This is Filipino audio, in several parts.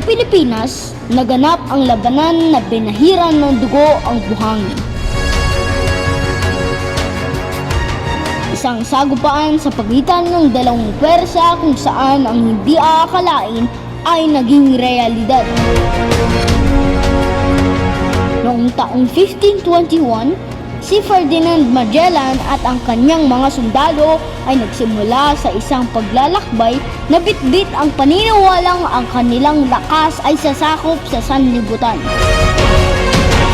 Sa Pilipinas, naganap ang labanan na binahiran ng dugo ang buhangin. Isang sagupaan sa pagitan ng dalawang pwersa kung saan ang hindi aakalain ay naging realidad. Noong taong 1521, si Ferdinand Magellan at ang kanyang mga sundalo ay nagsimula sa isang paglalakbay na bitbit ang paniniwalang ang kanilang lakas ay sasakop sa sanlibutan.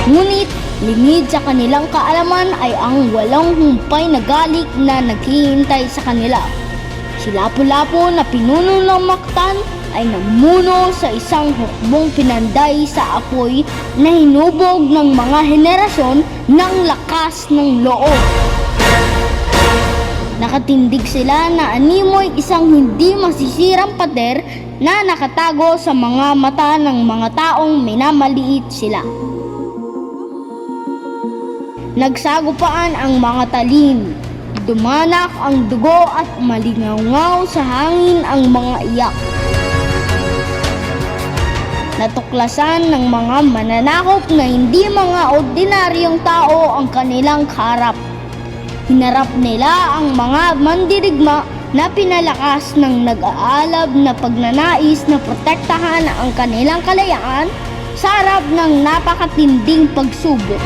Ngunit lingid sa kanilang kaalaman ay ang walang humpay na galik na naghihintay sa kanila. Si Lapu-Lapu na pinuno ng Mactan ay namuno sa isang hukbong pinanday sa apoy na hinubog ng mga henerasyon ng lakas ng loob. Nakatindig sila na animoy isang hindi masisirang pader na nakatago sa mga mata ng mga taong minamaliit sila. Nagsagupaan ang mga talim, dumanak ang dugo at malingaw sa hangin ang mga iyak. Natuklasan ng mga mananakop na hindi mga ordinaryong tao ang kanilang kaharap. Hinarap nila ang mga mandirigma na pinalakas ng nag-aalab na pagnanais na protektahan ang kanilang kalayaan sa harap ng napakatinding pagsubok.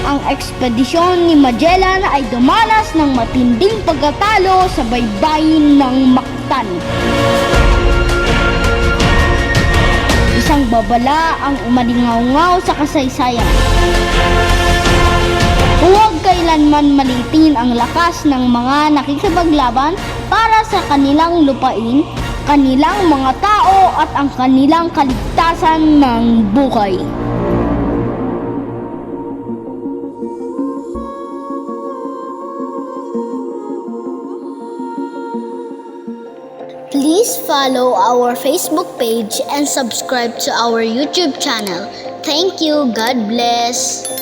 Ang ekspedisyon ni Magellan ay dumanas ng matinding pagkatalo sa baybayin ng Mactan. Isang babala ang umalingaw sa kasaysayan. Huwag kailanman maliitin ang lakas ng mga nakikipaglaban para sa kanilang lupain, kanilang mga tao at ang kanilang kaligtasan ng buhay. Please follow our Facebook page and subscribe to our YouTube channel. Thank you. God bless.